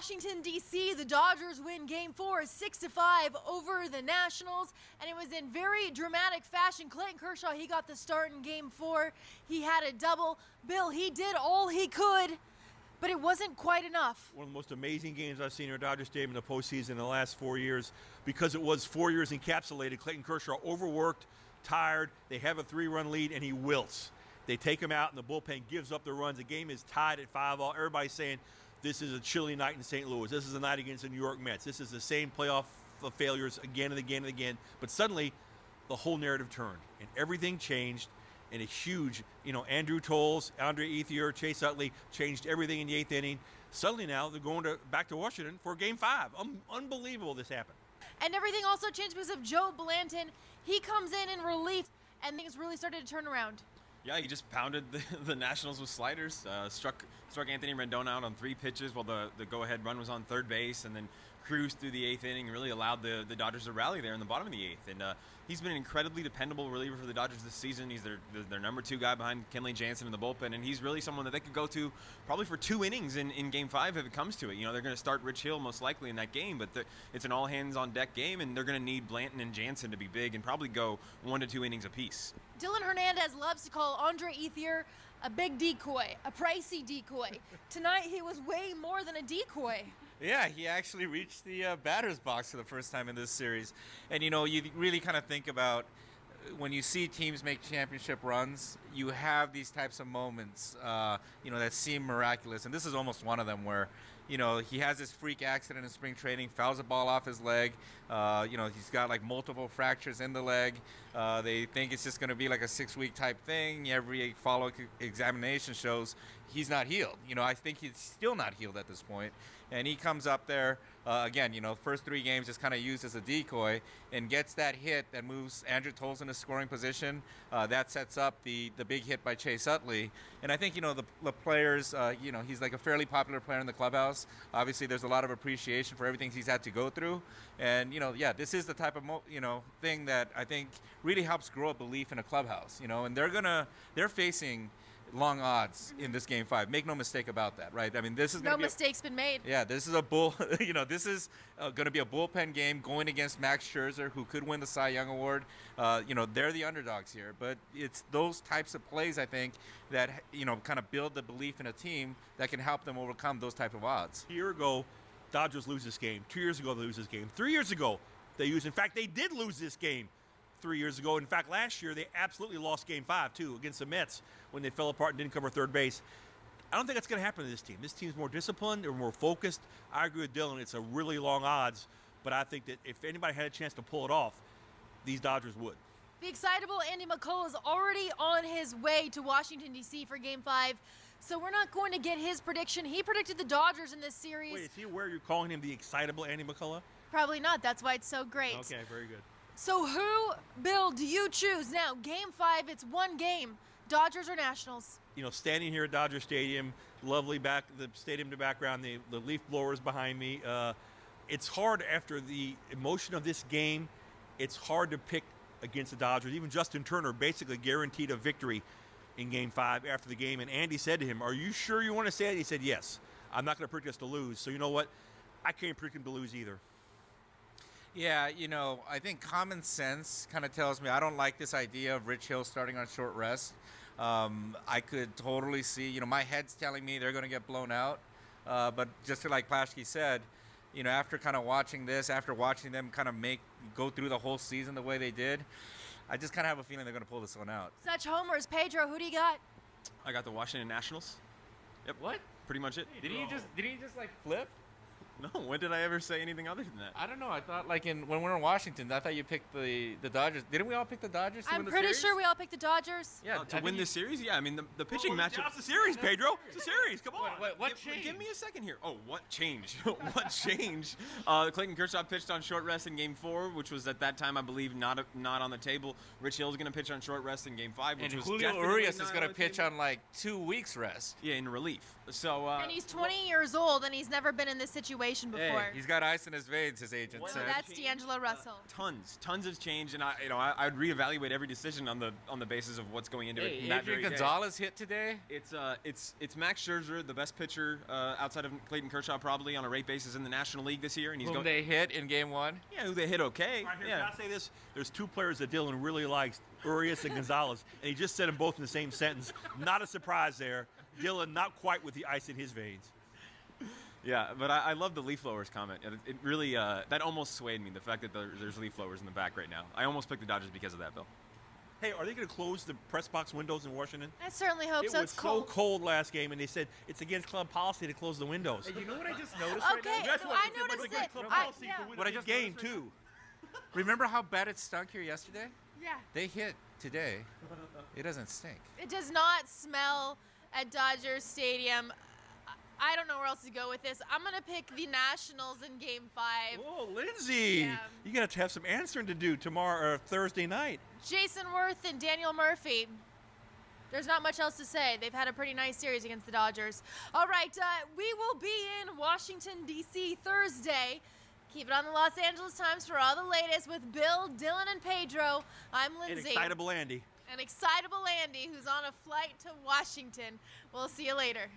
Washington, D.C., the Dodgers win Game 4 6-5 over the Nationals, and it was in very dramatic fashion. Clayton Kershaw, he got the start in Game 4. He had a double. Bill, he did all he could, but it wasn't quite enough. One of the most amazing games I've seen at Dodger Stadium in the postseason in the last 4 years, because it was 4 years encapsulated. Clayton Kershaw overworked, tired. They have a 3-run lead, and he wilts. They take him out, and the bullpen gives up the runs. The game is tied at 5-all. Everybody's saying, this is a chilly night in St. Louis. This is a night against the New York Mets. This is the same playoff failures again and again and again. But suddenly, the whole narrative turned, and everything changed. And a huge, Andrew Toles, Andre Ethier, Chase Utley changed everything in the 8th inning. Suddenly now they're going back to Washington for Game 5. Unbelievable this happened. And everything also changed because of Joe Blanton. He comes in relief, and things really started to turn around. Yeah, he just pounded the Nationals with sliders, struck Anthony Rendon out on 3 pitches while the go-ahead run was on third base, and then cruised through the 8th inning and really allowed the Dodgers to rally there in the bottom of the 8th. And he's been an incredibly dependable reliever for the Dodgers this season. He's their number 2 guy behind Kenley Jansen in the bullpen, and he's really someone that they could go to probably for 2 innings in Game 5 if it comes to it. They're going to start Rich Hill most likely in that game, but it's an all-hands-on-deck game, and they're going to need Blanton and Jansen to be big and probably go 1 to 2 innings apiece. Dylan Hernandez loves to call Andre Ethier a big decoy, a pricey decoy. Tonight, he was way more than a decoy. Yeah, he actually reached the batter's box for the first time in this series. And, you really kind of think about when you see teams make championship runs, you have these types of moments, that seem miraculous. And this is almost one of them where, he has this freak accident in spring training, fouls a ball off his leg. He's got like multiple fractures in the leg. They think it's just going to be like a 6-week type thing. Every follow-up examination shows he's not healed. I think he's still not healed at this point. And he comes up there, again, first 3 games just kind of used as a decoy and gets that hit that moves Andrew Toles into scoring position. That sets up the big hit by Chase Utley. And I think, the players, he's like a fairly popular player in the clubhouse. Obviously, there's a lot of appreciation for everything he's had to go through. And, this is the type of, thing that I think really helps grow a belief in a clubhouse, and they're facing long odds in this Game 5. Make no mistake about that, right? I mean, this is no mistake's been made. Yeah, this is a this is going to be a bullpen game going against Max Scherzer, who could win the Cy Young Award. They're the underdogs here, but it's those types of plays, I think, that kind of build the belief in a team that can help them overcome those type of odds. A year ago, Dodgers lose this game. 2 years ago, they lose this game. 3 years ago, they lose. In fact, they did lose this game 3 years ago. In fact, last year, they absolutely lost Game 5, too, against the Mets when they fell apart and didn't cover third base. I don't think that's going to happen to this team. This team's more disciplined. They're more focused. I agree with Dylan. It's a really long odds, but I think that if anybody had a chance to pull it off, these Dodgers would. The excitable Andy McCullough is already on his way to Washington, D.C. for Game 5, so we're not going to get his prediction. He predicted the Dodgers in this series. Wait, is he aware you're calling him the excitable Andy McCullough? Probably not. That's why it's so great. Okay, very good. So who, Bill, do you choose? Now, Game 5, it's one game. Dodgers or Nationals? Standing here at Dodger Stadium, lovely the stadium in the background, the leaf blowers behind me. It's hard after the emotion of this game. It's hard to pick against the Dodgers. Even Justin Turner basically guaranteed a victory in Game 5 after the game. And Andy said to him, "Are you sure you want to say it?" He said, "Yes. I'm not going to predict us to lose." So you know what? I can't predict him to lose either. Yeah, I think common sense kind of tells me I don't like this idea of Rich Hill starting on short rest. I could totally see, my head's telling me they're going to get blown out. But just like Plaschke said, after kind of watching this, after watching them kind of go through the whole season the way they did, I just kind of have a feeling they're going to pull this one out. Such homers. Pedro, who do you got? I got the Washington Nationals. Yep. What? Pretty much it. Did he just like flip? No, when did I ever say anything other than that? I don't know. I thought when we were in Washington, I thought you picked the Dodgers. Didn't we all pick the Dodgers to win the series? I'm pretty sure we all picked the Dodgers. Yeah, to win this series? Yeah, I mean, the pitching matchup. It's a series, Pedro. It's a series. Come on. What changed? Give me a second here. Oh, what changed? What changed? Clayton Kershaw pitched on short rest in Game 4, which was at that time, I believe, not on the table. Rich Hill's going to pitch on short rest in Game 5, which was Julio Urias is going to pitch on like 2 weeks rest. Yeah, in relief. So and he's 20 years old, and he's never been in this situation elimination Hey, before. he's got ice in his veins, his agent Well, said. That's D'Angelo Russell. Tons has changed, and I'd reevaluate every decision on the basis of what's going into it. Hey, in that Adrian very day. Gonzalez hit today. It's Max Scherzer, the best pitcher outside of Clayton Kershaw, probably on a rate basis in the National League this year, and he's Whom going. they hit in Game 1. Yeah, who they hit okay. All right, here, Yeah. can I say this? There's two players that Dylan really likes, Urias and Gonzalez, and he just said them both in the same sentence. Not a surprise there. Dylan not quite with the ice in his veins. Yeah, but I love the leaf blowers comment. It really that almost swayed me. The fact that there's leaf blowers in the back right now. I almost picked the Dodgers because of that, Bill. Hey, are they going to close the press box windows in Washington? I certainly hope It so. was It's so cold last game, and they said it's against club policy to close the windows. Hey, you know what I just noticed Okay, right now? That's what I it was noticed against it. club I- policy yeah. to win What I the just game noticed right too. Remember how bad it stunk here yesterday? Yeah. They hit today. It doesn't stink. It does not smell at Dodger Stadium. I don't know where else to go with this. I'm going to pick the Nationals in Game 5. Oh, Lindsay, Yeah. you're going to have some answering to do tomorrow or Thursday night. Jason Worth and Daniel Murphy. There's not much else to say. They've had a pretty nice series against the Dodgers. All right, we will be in Washington, D.C. Thursday. Keep it on the Los Angeles Times for all the latest with Bill, Dylan, and Pedro. I'm And Lindsay. excitable Andy. And excitable Andy, who's on a flight to Washington. We'll see you later.